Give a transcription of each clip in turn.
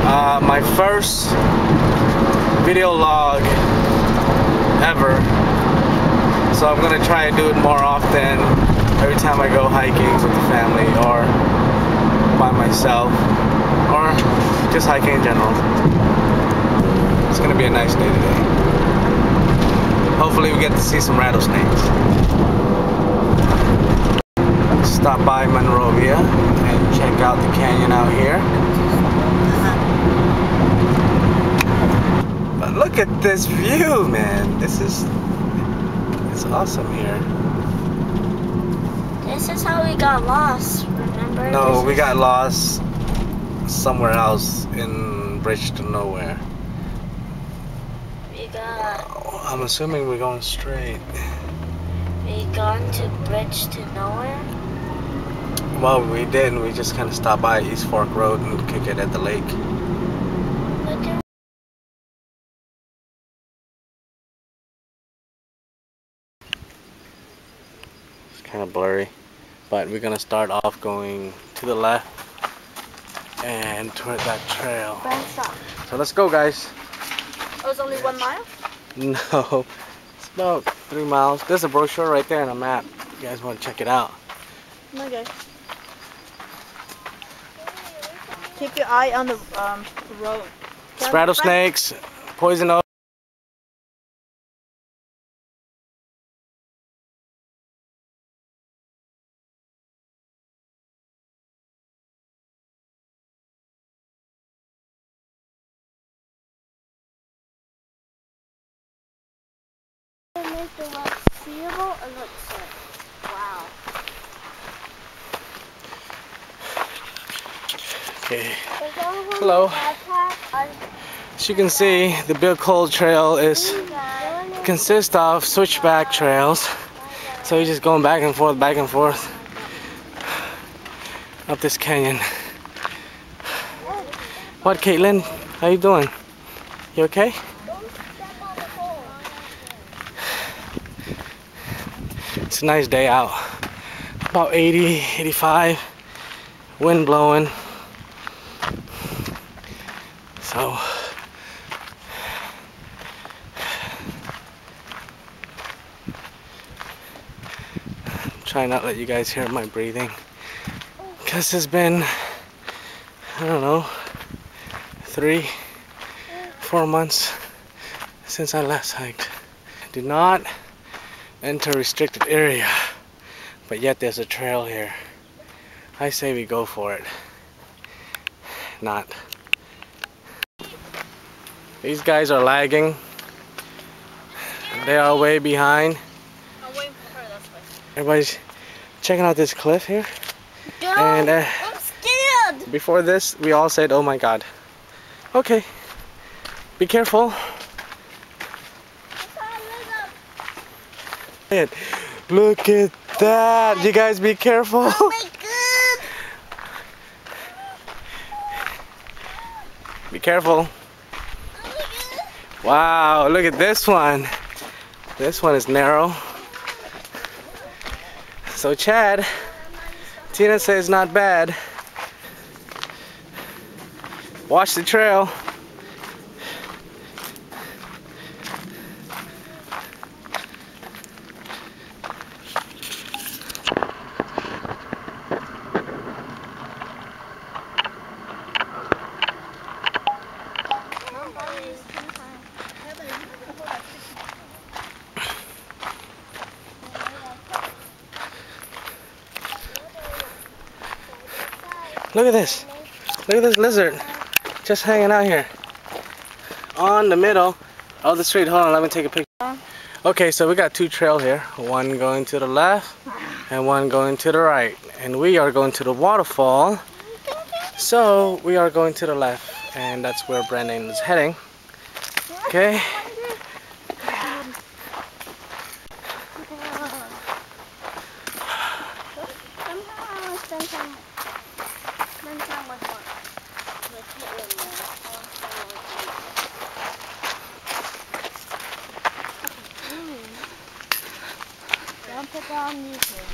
My first video log ever, so I'm gonna try and do it more often every time I go hiking with the family or by myself or just hiking in general. It's gonna be a nice day today. Hopefully we get to see some rattlesnakes. Stop by Monrovia and check out the canyon out here. But look at this view, man. It's awesome here. This is how we got lost, remember? No, we got lost somewhere else in Bridge to Nowhere. I'm assuming we're going straight. We gone to Bridge to Nowhere? Well, we didn't. We just kind of stopped by East Fork Road and kick it at the lake. It's kind of blurry, but we're gonna start off going to the left and toward that trail. So let's go, guys. Oh, it's only 1 mile? No, it's about 3 miles. There's a brochure right there and a map. You guys want to check it out? Okay. Keep your eye on the road. It's rattlesnakes, poison oak. Make the rock seeable and look sick. Wow. Okay. Hello. As you can see, the Bill Cole Trail consists of switchback trails. So you're just going back and forth up this canyon. What, Caitlin? How you doing? You okay? It's a nice day out. About 80, 85, wind blowing. So try not to let you guys hear my breathing, because it's been, I don't know, 3, 4 months since I last hiked. Do not enter restricted area, but yet there's a trail here. I say we go for it. Not. These guys are lagging. They are way behind. I'm waiting for her, that's why. Everybody's checking out this cliff here. Don't, And I'm scared. before this, we all said, "Oh my God." Okay. Be careful. Look at that. You guys be careful. Oh my God. Be careful. Wow, look at this one. This one is narrow. So Chad, Tina says not bad. Watch the trail. Look at this. Look at this lizard. Just hanging out here. On the middle of the street. Hold on, let me take a picture. Okay, so we got 2 trails here. One going to the left and one going to the right. And we are going to the waterfall. So we are going to the left. And that's where Brandon is heading. Okay. Put down YouTube.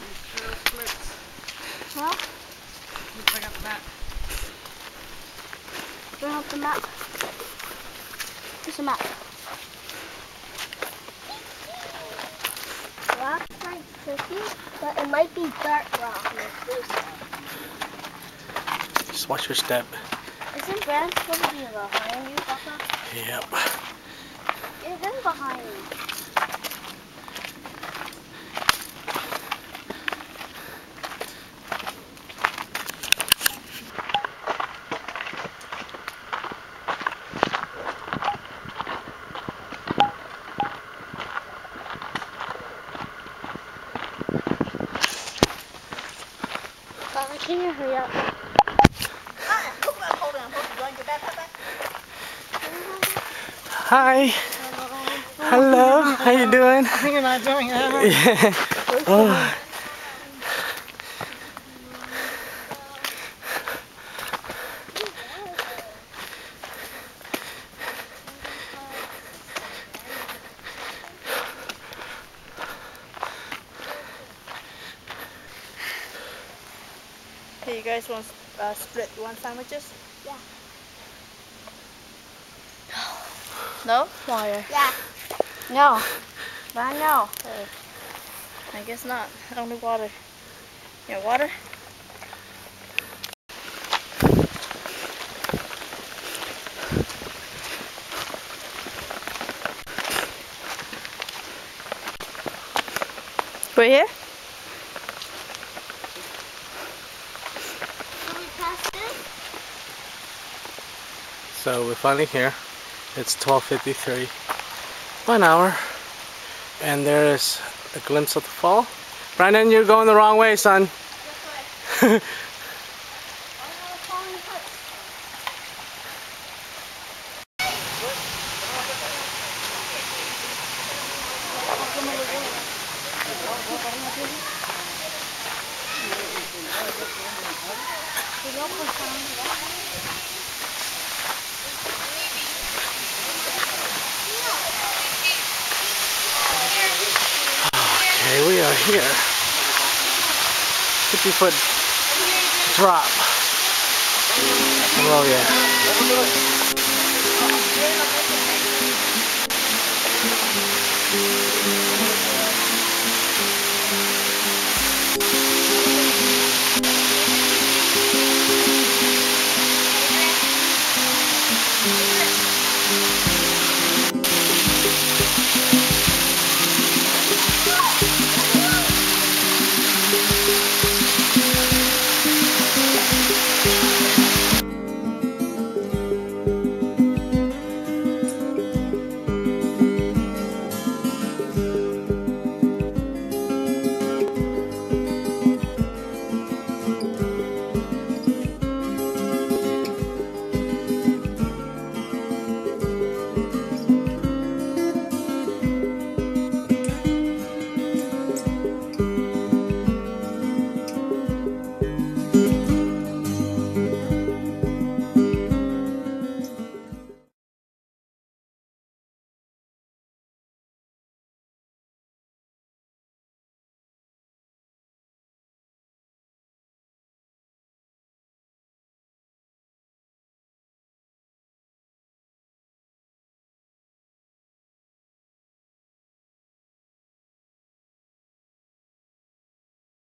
Huh? Let's bring up the map. Bring up the map. Here's the map. Rock's like tricky, but it might be dark rock. Just watch your step. Isn't Brad supposed to be behind you, Papa? Yep. It is behind me. Papa, can you hurry up? Hi. Hello. How you doing? I think you're not doing that. Yeah. Oh. Okay, you guys want split one sandwiches? Yeah. No? Why? Yeah. No. But no. I guess not. Only water. You want water? Right here? Can we test this? So we're finally here. It's 12:53. 1 hour. And there is a glimpse of the fall. Brandon, you're going the wrong way, son. Okay, we are here. 50-foot drop. Monrovia.